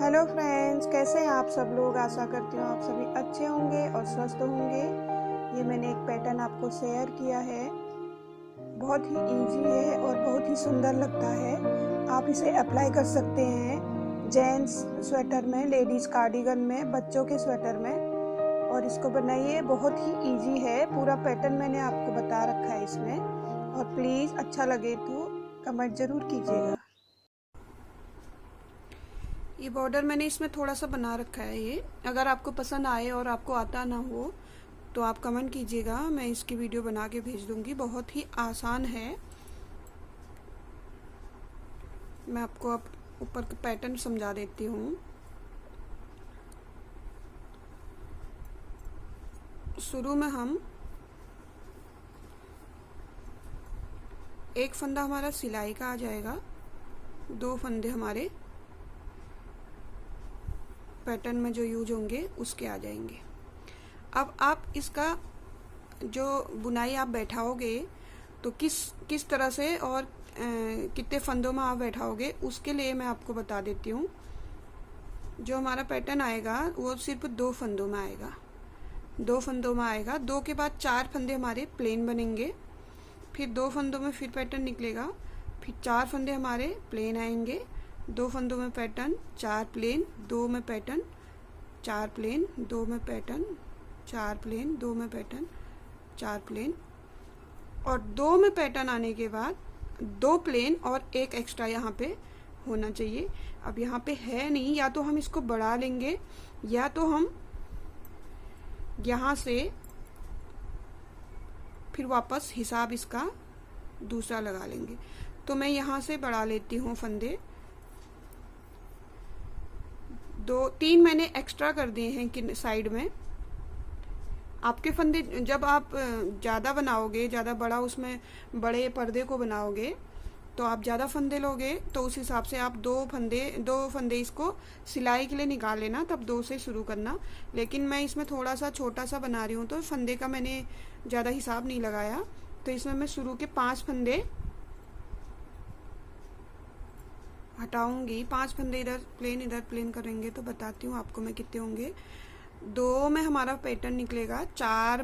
Hello friends, कैसे हैं आप सब लोग। आशा करती हूँ आप सभी अच्छे होंगे और स्वस्थ होंगे। ये मैंने एक पैटर्न आपको शेयर किया है। बहुत ही इजी है और बहुत ही सुंदर लगता है। आप इसे अप्लाई कर सकते हैं जेंट्स स्वेटर में, लेडीज कार्डिगन में, बच्चों के स्वेटर में। और इसको बनाइए, बहुत ही इजी है। पूरा पैटर्न मैंने आपको बता रखा है इसमें। और प्लीज़ अच्छा लगे तो कमेंट ज़रूर कीजिएगा। ये बॉर्डर मैंने इसमें थोड़ा सा बना रखा है। ये अगर आपको पसंद आए और आपको आता ना हो तो आप कमेंट कीजिएगा, मैं इसकी वीडियो बना के भेज दूंगी। बहुत ही आसान है। मैं आपको अब ऊपर का पैटर्न समझा देती हूँ। शुरू में हम एक फंदा हमारा सिलाई का आ जाएगा, दो फंदे हमारे पैटर्न में जो यूज होंगे उसके आ जाएंगे। अब आप इसका जो बुनाई आप बैठाओगे तो किस तरह से और कितने फंदों में आप बैठाओगे उसके लिए मैं आपको बता देती हूँ। जो हमारा पैटर्न आएगा वो सिर्फ दो फंदों में आएगा, दो फंदों में आएगा। दो के बाद चार फंदे हमारे प्लेन बनेंगे, फिर दो फंदों में फिर पैटर्न निकलेगा, फिर चार फंदे हमारे प्लेन आएंगे, दो फंदों में पैटर्न, चार प्लेन, दो में पैटर्न, चार प्लेन, दो में पैटर्न, चार प्लेन, दो में पैटर्न, चार प्लेन। और दो में पैटर्न आने के बाद दो प्लेन और एक एक्स्ट्रा यहाँ पे होना चाहिए। अब यहाँ पे है नहीं, या तो हम इसको बढ़ा लेंगे या तो हम यहाँ से फिर वापस हिसाब इसका दूसरा लगा लेंगे। तो मैं यहाँ से बढ़ा लेती हूँ फंदे। दो तीन मैंने एक्स्ट्रा कर दिए हैं कि साइड में। आपके फंदे जब आप ज़्यादा बनाओगे, ज़्यादा बड़ा उसमें बड़े पर्दे को बनाओगे तो आप ज़्यादा फंदे लोगे, तो उस हिसाब से आप दो फंदे इसको सिलाई के लिए निकाल लेना, तब दो से शुरू करना। लेकिन मैं इसमें थोड़ा सा छोटा सा बना रही हूँ तो फंदे का मैंने ज़्यादा हिसाब नहीं लगाया। तो इसमें मैं शुरू के 5 फंदे हटाऊंगी। 5 फंदे इधर प्लेन करेंगे तो बताती हूँ आपको मैं कितने होंगे। दो में हमारा पैटर्न निकलेगा, चार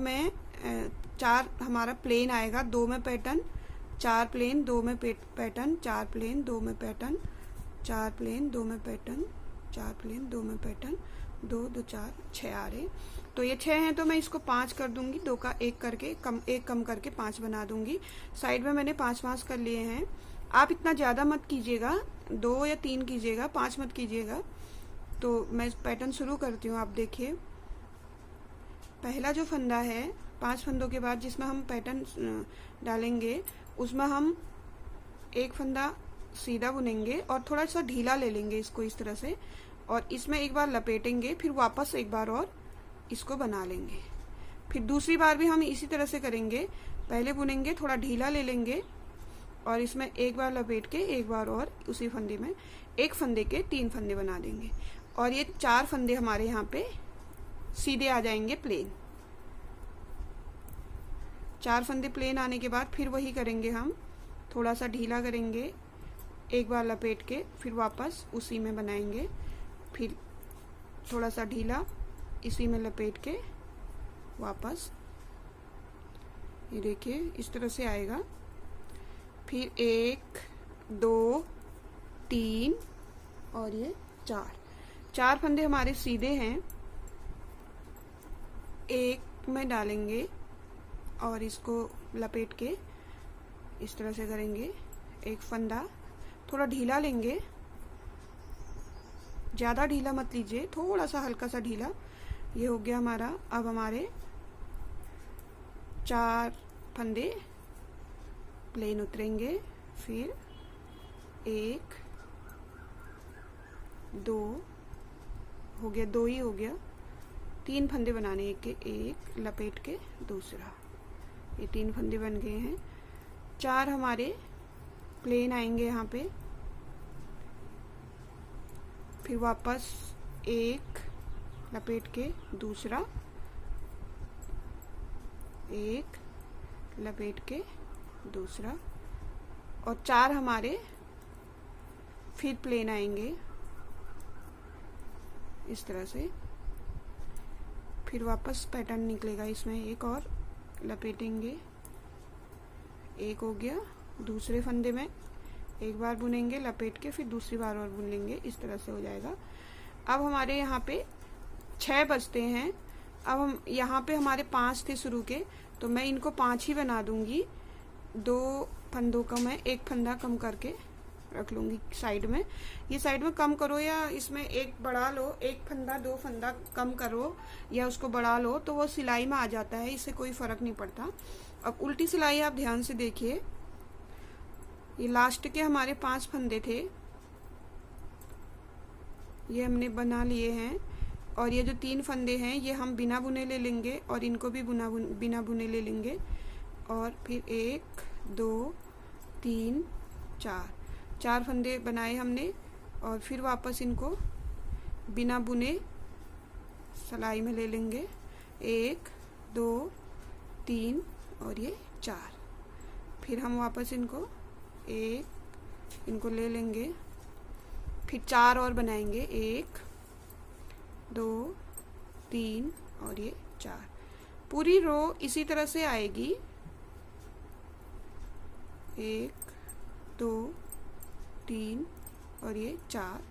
हमारा प्लेन आएगा, दो में पैटर्न, चार प्लेन, दो में पैटर्न, चार प्लेन, दो में पैटर्न, चार प्लेन, दो में पैटर्न, चार प्लेन, दो में पैटर्न, दो दो चार, 6 आ रहे। तो ये 6 हैं तो मैं इसको 5 कर दूंगी, दो का एक करके एक कम करके 5 बना दूंगी। साइड में मैंने 5 कर लिए हैं। आप इतना ज्यादा मत कीजिएगा, 2 या 3 कीजिएगा, 5 मत कीजिएगा। तो मैं पैटर्न शुरू करती हूँ। आप देखिए, पहला जो फंदा है 5 फंदों के बाद जिसमें हम पैटर्न डालेंगे उसमें हम एक फंदा सीधा बुनेंगे और थोड़ा सा ढीला ले लेंगे इसको इस तरह से, और इसमें एक बार लपेटेंगे, फिर वापस एक बार और इसको बना लेंगे। फिर दूसरी बार भी हम इसी तरह से करेंगे। पहले बुनेंगे, थोड़ा ढीला ले लेंगे और इसमें एक बार लपेट के एक बार और उसी फंदे में एक फंदे के 3 फंदे बना देंगे। और ये 4 फंदे हमारे यहाँ पे सीधे आ जाएंगे प्लेन। 4 फंदे प्लेन आने के बाद फिर वही करेंगे, हम थोड़ा सा ढीला करेंगे, एक बार लपेट के फिर वापस उसी में बनाएंगे, फिर थोड़ा सा ढीला, इसी में लपेट के वापस। ये देखिए इस तरह से आएगा। फिर 1 2 3 और ये 4 फंदे हमारे सीधे हैं, एक में डालेंगे और इसको लपेट के इस तरह से करेंगे। एक फंदा थोड़ा ढीला लेंगे, ज्यादा ढीला मत लीजिए, थोड़ा सा हल्का सा ढीला। ये हो गया हमारा। अब हमारे 4 फंदे प्लेन उतरेंगे, फिर 1 2 हो गया, 2 ही हो गया। 3 फंदे बनाने, एक लपेट के दूसरा, ये 3 फंदे बन गए हैं। 4 हमारे प्लेन आएंगे यहाँ पे, फिर वापस एक लपेट के दूसरा, एक लपेट के दूसरा, और 4 हमारे फिर प्लेन आएंगे, इस तरह से। फिर वापस पैटर्न निकलेगा इसमें, एक और लपेटेंगे, एक हो गया। दूसरे फंदे में एक बार बुनेंगे लपेट के, फिर दूसरी बार और बुन लेंगे, इस तरह से हो जाएगा। अब हमारे यहाँ पे 6 बचते हैं। अब हम यहाँ पे हमारे 5 थे शुरू के, तो मैं इनको 5 ही बना दूंगी। 2 फंदों का मैं एक फंदा कम करके रख लूंगी साइड में। ये साइड में कम करो या इसमें एक बढ़ा लो, एक फंदा 2 फंदा कम करो या उसको बढ़ा लो तो वो सिलाई में आ जाता है, इससे कोई फर्क नहीं पड़ता। अब उल्टी सिलाई आप ध्यान से देखिए, ये लास्ट के हमारे 5 फंदे थे, ये हमने बना लिए हैं। और ये जो 3 फंदे हैं ये हम बिना बुने ले लेंगे और इनको भी बिना बुने ले लेंगे। और फिर 1 2 3 4 फंदे बनाए हमने, और फिर वापस इनको बिना बुने सिलाई में ले लेंगे। 1 2 3 और ये 4। फिर हम वापस इनको इनको ले लेंगे, फिर 4 और बनाएंगे, 1 2 3 और ये 4। पूरी रो इसी तरह से आएगी, 1 2 3 और ये 4,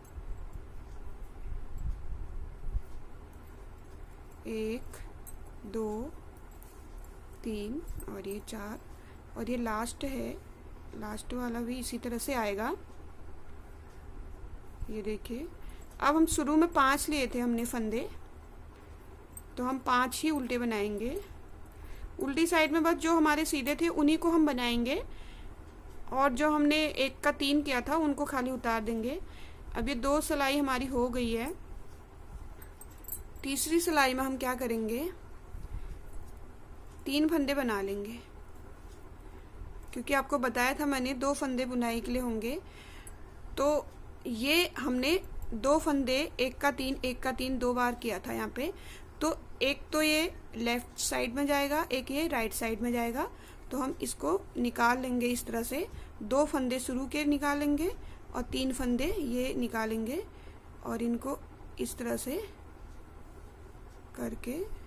1 2 3 और ये 4। और ये लास्ट है, लास्ट वाला भी इसी तरह से आएगा। ये देखिए, अब हम शुरू में 5 लिए थे हमने फंदे, तो हम 5 ही उल्टे बनाएंगे। उल्टी साइड में बस जो हमारे सीधे थे उन्हीं को हम बनाएंगे, और जो हमने 1 का 3 किया था उनको खाली उतार देंगे। अब ये 2 सिलाई हमारी हो गई है। तीसरी सिलाई में हम क्या करेंगे, 3 फंदे बना लेंगे, क्योंकि आपको बताया था मैंने 2 फंदे बुनाई के लिए होंगे। तो ये हमने 2 फंदे 1 का 3 2 बार किया था यहाँ पे। तो एक तो ये लेफ्ट साइड में जाएगा, एक ये राइट साइड में जाएगा। तो हम इसको निकाल लेंगे इस तरह से, 2 फंदे शुरू के निकालेंगे और 3 फंदे ये निकालेंगे, और इनको इस तरह से करके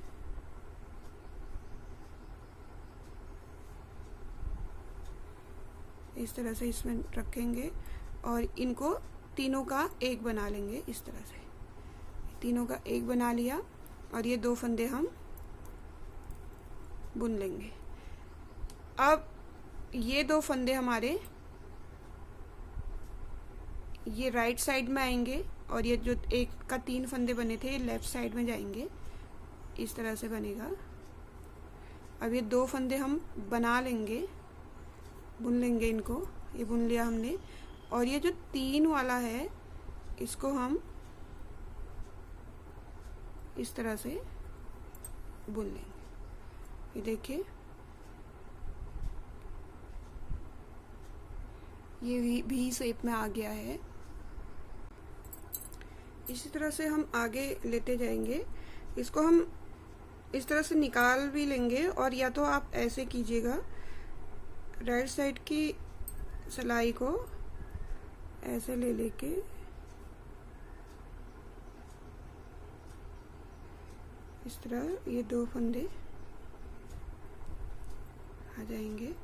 इस तरह से इसमें रखेंगे, और इनको तीनों का एक बना लेंगे। इस तरह से तीनों का एक बना लिया, और ये 2 फंदे हम बुन लेंगे। अब ये 2 फंदे हमारे ये राइट साइड में आएंगे, और ये जो 1 का 3 फंदे बने थे ये लेफ्ट साइड में जाएंगे, इस तरह से बनेगा। अब ये 2 फंदे हम बना लेंगे, बुन लेंगे इनको, ये बुन लिया हमने। और ये जो 3 वाला है इसको हम इस तरह से बुन लेंगे। ये देखिए, ये भी शेप में आ गया है। इसी तरह से हम आगे लेते जाएंगे। इसको हम इस तरह से निकाल भी लेंगे, और या तो आप ऐसे कीजिएगा, राइट साइड की सिलाई को ऐसे ले लेके इस तरह ये 2 फंदे आ जाएंगे,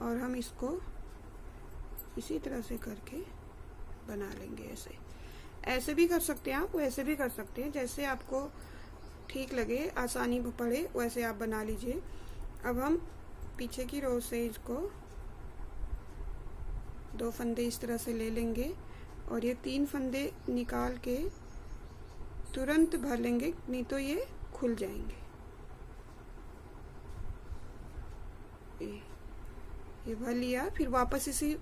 और हम इसको इसी तरह से करके बना लेंगे। ऐसे भी कर सकते हैं आप, वैसे भी कर सकते हैं, जैसे आपको ठीक लगे, आसानी पड़े वैसे आप बना लीजिए। अब हम पीछे की रो से इसको 2 फंदे इस तरह से ले लेंगे, और ये 3 फंदे निकाल के तुरंत भर लेंगे, नहीं तो ये खुल जाएंगे। ये भर लिया, फिर वापस इसी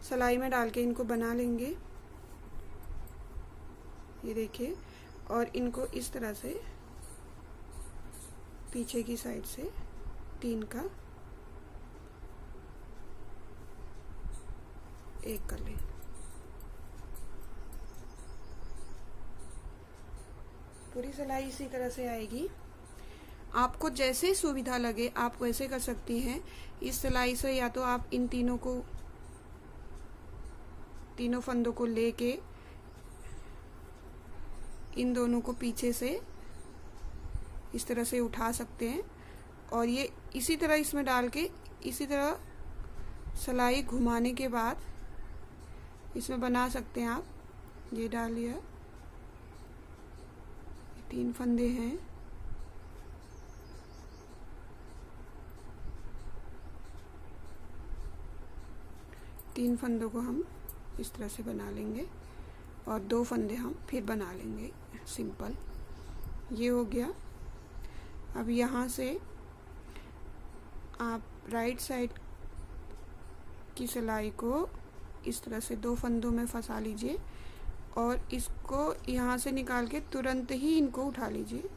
सिलाई में डाल के इनको बना लेंगे। ये देखिए, और इनको इस तरह से पीछे की साइड से 3 का एक कर लेंगे। पूरी सिलाई इसी तरह से आएगी। आपको जैसे सुविधा लगे आप वैसे कर सकती हैं। इस सिलाई से या तो आप इन तीनों फंदों को लेके इन दोनों को पीछे से इस तरह से उठा सकते हैं और ये इसी तरह इसमें डाल के इसी तरह सिलाई घुमाने के बाद इसमें बना सकते हैं आप। ये डाल लिया, 3 फंदे हैं। तीन फंदों को हम इस तरह से बना लेंगे और 2 फंदे हम फिर बना लेंगे सिंपल। ये हो गया। अब यहाँ से आप राइट साइड की सिलाई को इस तरह से 2 फंदों में फंसा लीजिए और इसको यहाँ से निकाल के तुरंत ही इनको उठा लीजिए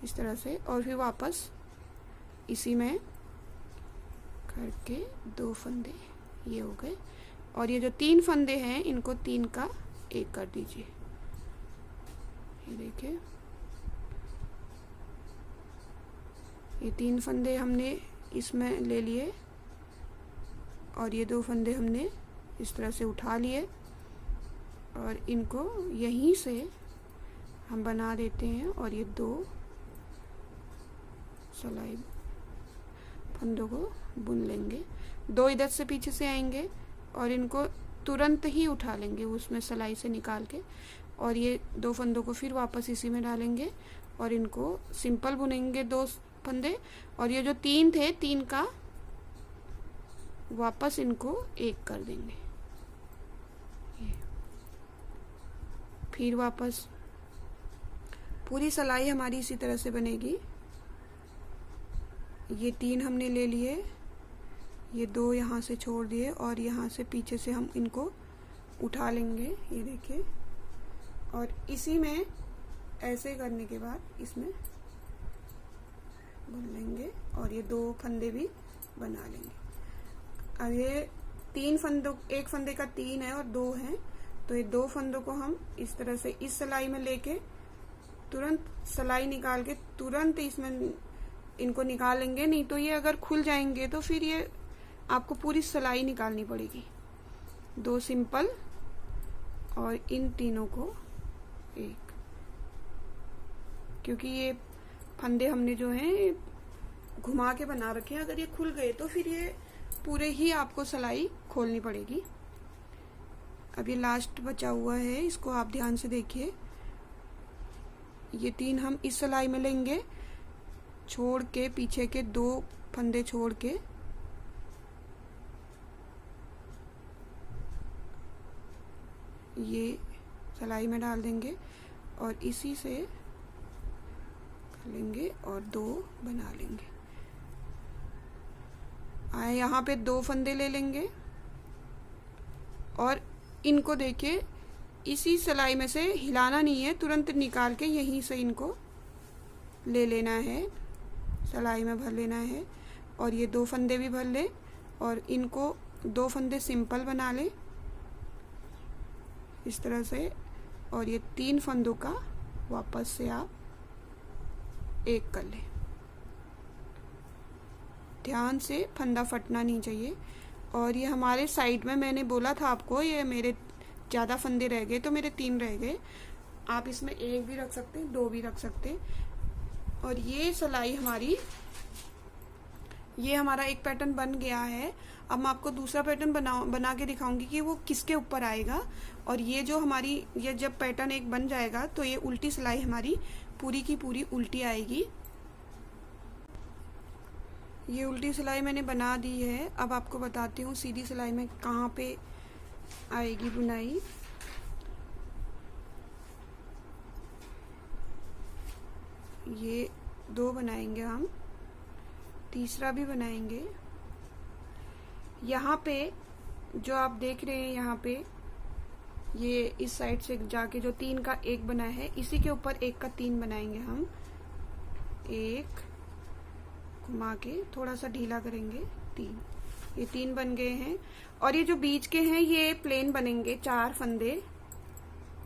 इस तरह से और फिर वापस इसी में करके 2 फंदे ये हो गए। और ये जो 3 फंदे हैं इनको 3 का 1 कर दीजिए। ये देखिए, ये 3 फंदे हमने इसमें ले लिए और ये 2 फंदे हमने इस तरह से उठा लिए और इनको यहीं से हम बना देते हैं और ये 2 सिलाई फंदों को बुन लेंगे। 2 इधर से पीछे से आएंगे और इनको तुरंत ही उठा लेंगे उसमें सिलाई से निकाल के और ये 2 फंदों को फिर वापस इसी में डालेंगे और इनको सिंपल बुनेंगे 2 फंदे और ये जो 3 थे 3 का वापस इनको 1 कर देंगे। फिर वापस पूरी सिलाई हमारी इसी तरह से बनेगी। ये 3 हमने ले लिए, ये 2 यहाँ से छोड़ दिए और यहाँ से पीछे से हम इनको उठा लेंगे। ये देखिए, और इसी में ऐसे करने के बाद इसमें बुन लेंगे और ये 2 फंदे भी बना लेंगे। अब ये 3 फंदों, एक फंदे का 3 है और 2 हैं, तो ये 2 फंदों को हम इस तरह से इस सिलाई में लेके तुरंत सिलाई निकाल के तुरंत इसमें इनको निकाल लेंगे, नहीं तो ये अगर खुल जाएंगे तो फिर ये आपको पूरी सिलाई निकालनी पड़ेगी। 2 सिंपल और इन तीनों को 1, क्योंकि ये फंदे हमने जो हैं घुमा के बना रखे हैं, अगर ये खुल गए तो फिर ये पूरे ही आपको सिलाई खोलनी पड़ेगी। अब ये लास्ट बचा हुआ है, इसको आप ध्यान से देखिए। ये 3 हम इस सिलाई में लेंगे, छोड़ के पीछे के 2 फंदे छोड़ के ये सिलाई में डाल देंगे और इसी से कर लेंगे और 2 बना लेंगे। आए यहाँ पे 2 फंदे ले लेंगे और इनको देखिए इसी सिलाई में से हिलाना नहीं है, तुरंत निकाल के यहीं से इनको ले लेना है, सिलाई में भर लेना है और ये 2 फंदे भी भर ले और इनको 2 फंदे सिंपल बना ले इस तरह से और ये 3 फंदों का वापस से आप 1 कर ले। ध्यान से, फंदा फटना नहीं चाहिए। और ये हमारे साइड में मैंने बोला था आपको, ये मेरे ज़्यादा फंदे रह गए तो मेरे 3 रह गए। आप इसमें 1 भी रख सकते हैं, 2 भी रख सकते हैं। और ये सिलाई हमारी, ये हमारा एक पैटर्न बन गया है। अब मैं आपको दूसरा पैटर्न बना के दिखाऊंगी कि वो किसके ऊपर आएगा। और ये जो हमारी, ये जब पैटर्न एक बन जाएगा तो ये उल्टी सिलाई हमारी पूरी की पूरी उल्टी आएगी। ये उल्टी सिलाई मैंने बना दी है। अब आपको बताती हूँ सीधी सिलाई में कहाँ पे आएगी बुनाई। ये 2 बनाएंगे हम, तीसरा भी बनाएंगे। यहाँ पे जो आप देख रहे हैं, यहाँ पे ये इस साइड से जाके जो 3 का 1 बना है, इसी के ऊपर 1 का 3 बनाएंगे हम। 1 घुमा के थोड़ा सा ढीला करेंगे, 3, ये 3 बन गए हैं। और ये जो बीच के हैं ये प्लेन बनेंगे, 4 फंदे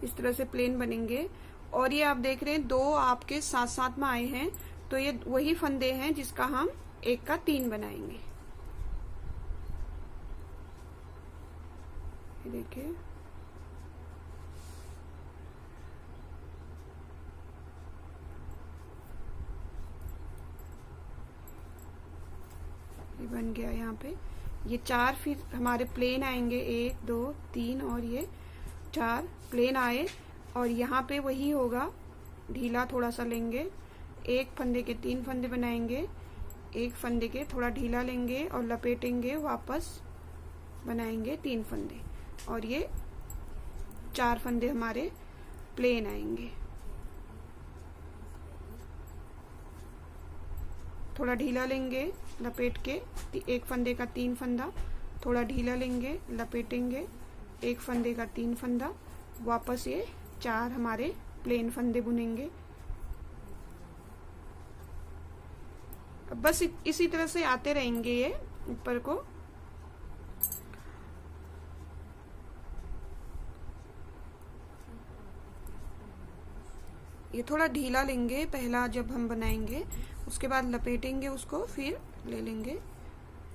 इस तरह से प्लेन बनेंगे। और ये आप देख रहे हैं 2 आपके साथ साथ में आए हैं, तो ये वही फंदे हैं जिसका हम 1 का 3 बनाएंगे। ये देखिए, बन गया यहाँ पे। ये 4 फिर हमारे प्लेन आएंगे, 1 2 3 और ये 4 प्लेन आए। और यहाँ पे वही होगा, ढीला थोड़ा सा लेंगे, एक फंदे के 3 फंदे बनाएंगे, एक फंदे के थोड़ा ढीला लेंगे और लपेटेंगे, वापस बनाएंगे 3 फंदे और ये 4 फंदे हमारे प्लेन आएंगे। थोड़ा ढीला लेंगे, लपेट के एक फंदे का 3 फंदा, थोड़ा ढीला लेंगे, लपेटेंगे, एक फंदे का 3 फंदा, वापस ये 4 हमारे प्लेन फंदे बुनेंगे। बस इसी तरह से आते रहेंगे ये ऊपर को। ये थोड़ा ढीला लेंगे पहला जब हम बनाएंगे, उसके बाद लपेटेंगे उसको, फिर ले लेंगे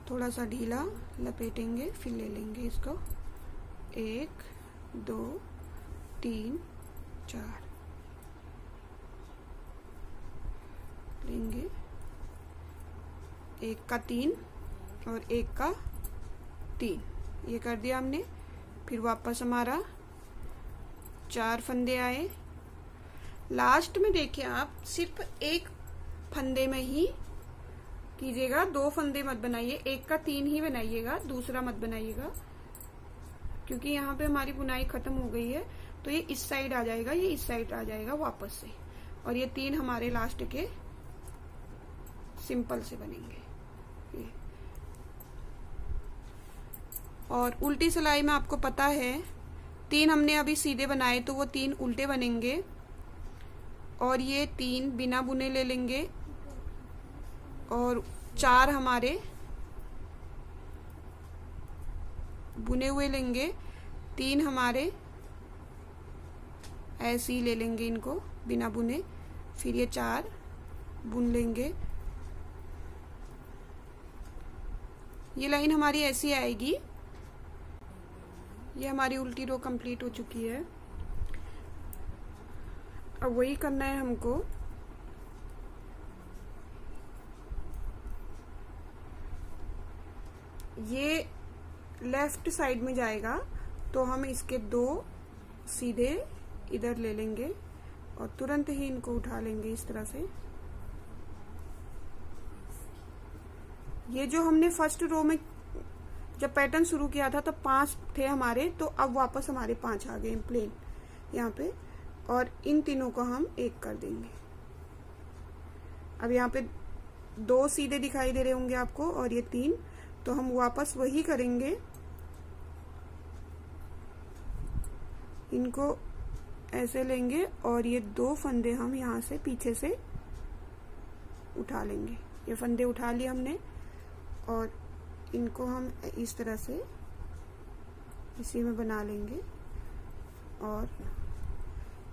थोड़ा सा ढीला, लपेटेंगे फिर ले लेंगे इसको। 1 2 3 4 लेंगे, एक का 3 और एक का 3, ये कर दिया हमने। फिर वापस हमारा 4 फंदे आए। लास्ट में देखिए आप सिर्फ एक फंदे में ही कीजिएगा, 2 फंदे मत बनाइए, एक का 3 ही बनाइएगा, दूसरा मत बनाइएगा, क्योंकि यहाँ पे हमारी बुनाई खत्म हो गई है। तो ये इस साइड आ जाएगा, ये इस साइड आ जाएगा वापस से, और ये 3 हमारे लास्ट के सिंपल से बनेंगे। और उल्टी सिलाई में आपको पता है 3 हमने अभी सीधे बनाए तो वो 3 उल्टे बनेंगे, और ये 3 बिना बुने ले लेंगे, और 4 हमारे बुने हुए लेंगे, 3 हमारे ऐसे ही ले लेंगे इनको बिना बुने, फिर ये 4 बुन लेंगे। ये लाइन हमारी ऐसी आएगी। ये हमारी उल्टी रो कंप्लीट हो चुकी है। अब वही करना है हमको। ये लेफ्ट साइड में जाएगा तो हम इसके 2 सीधे इधर ले लेंगे और तुरंत ही इनको उठा लेंगे इस तरह से। ये जो हमने फर्स्ट रो में जब पैटर्न शुरू किया था तो 5 थे हमारे, तो अब वापस हमारे 5 आ गए प्लेन यहाँ पे, और इन तीनों को हम एक कर देंगे। अब यहाँ पे 2 सीधे दिखाई दे रहे होंगे आपको और ये 3, तो हम वापस वही करेंगे, इनको ऐसे लेंगे और ये 2 फंदे हम यहाँ से पीछे से उठा लेंगे। ये फंदे उठा लिए हमने और इनको हम इस तरह से इसी में बना लेंगे। और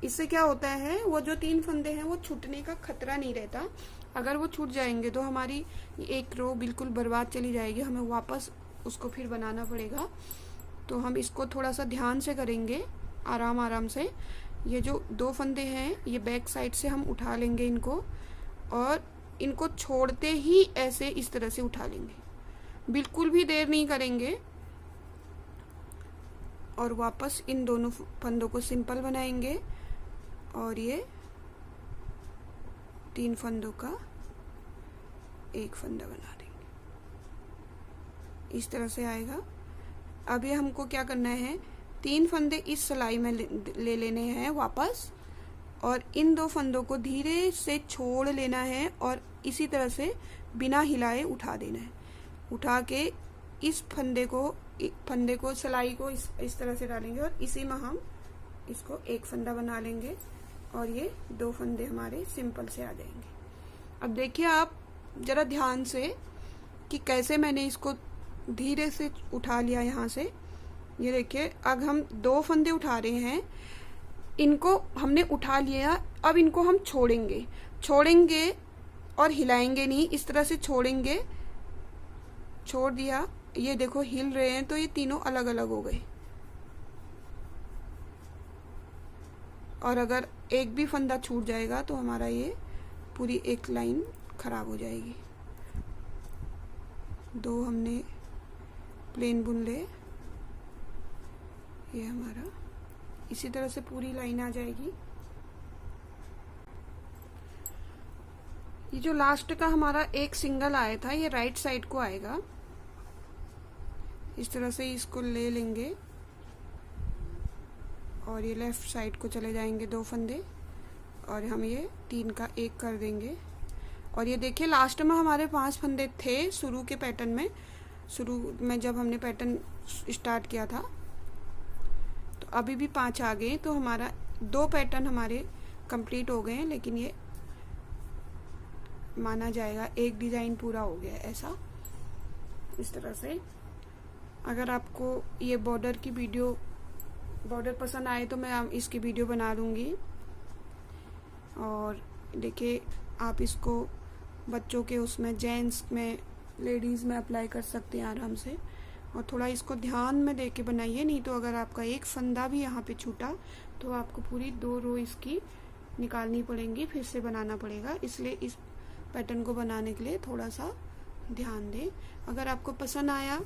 इससे क्या होता है, वो जो 3 फंदे हैं वो छूटने का खतरा नहीं रहता। अगर वो छूट जाएंगे तो हमारी एक रो बिल्कुल बर्बाद चली जाएगी, हमें वापस उसको फिर बनाना पड़ेगा। तो हम इसको थोड़ा सा ध्यान से करेंगे, आराम आराम से। ये जो 2 फंदे हैं ये बैक साइड से हम उठा लेंगे इनको, और इनको छोड़ते ही ऐसे इस तरह से उठा लेंगे, बिल्कुल भी देर नहीं करेंगे। और वापस इन दोनों फंदों को सिंपल बनाएंगे और ये 3 फंदों का एक फंदा बना देंगे, इस तरह से आएगा। अब ये हमको क्या करना है, 3 फंदे इस सिलाई में ले लेने हैं वापस, और इन 2 फंदों को धीरे से छोड़ लेना है और इसी तरह से बिना हिलाए उठा देना है। उठा के इस फंदे को सिलाई को इस तरह से डालेंगे और इसी में हम इसको एक फंदा बना लेंगे और ये 2 फंदे हमारे सिंपल से आ जाएंगे। अब देखिए आप जरा ध्यान से कि कैसे मैंने इसको धीरे से उठा लिया यहाँ से। ये देखिए अब हम 2 फंदे उठा रहे हैं, इनको हमने उठा लिया, अब इनको हम छोड़ेंगे और हिलाएंगे नहीं, इस तरह से छोड़ेंगे। छोड़ दिया, ये देखो हिल रहे हैं, तो ये तीनों अलग अलग हो गए। और अगर एक भी फंदा छूट जाएगा तो हमारा ये पूरी एक लाइन खराब हो जाएगी। 2 हमने प्लेन बुन ले, ये हमारा इसी तरह से पूरी लाइन आ जाएगी। ये जो लास्ट का हमारा एक सिंगल आया था ये राइट साइड को आएगा, इस तरह से इसको ले लेंगे और ये लेफ्ट साइड को चले जाएंगे 2 फंदे और हम ये 3 का 1 कर देंगे। और ये देखिए लास्ट में हमारे 5 फंदे थे शुरू के पैटर्न में, शुरू में जब हमने पैटर्न स्टार्ट किया था, तो अभी भी 5 आ गए, तो हमारा 2 पैटर्न हमारे कंप्लीट हो गए हैं, लेकिन ये माना जाएगा एक डिजाइन पूरा हो गया ऐसा। इस तरह से अगर आपको ये बॉर्डर की वीडियो बॉर्डर पसंद आए तो मैं इसकी वीडियो बना दूंगी। और देखिए आप इसको बच्चों के उसमें, जेंट्स में, लेडीज में अप्लाई कर सकते हैं आराम से। और थोड़ा इसको ध्यान में देके बनाइए, नहीं तो अगर आपका एक फंदा भी यहाँ पे छूटा तो आपको पूरी 2 रो इसकी निकालनी पड़ेंगी, फिर से बनाना पड़ेगा। इसलिए इस पैटर्न को बनाने के लिए थोड़ा सा ध्यान दें। अगर आपको पसंद आया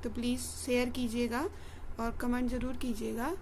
तो प्लीज़ शेयर कीजिएगा और कमेंट ज़रूर कीजिएगा।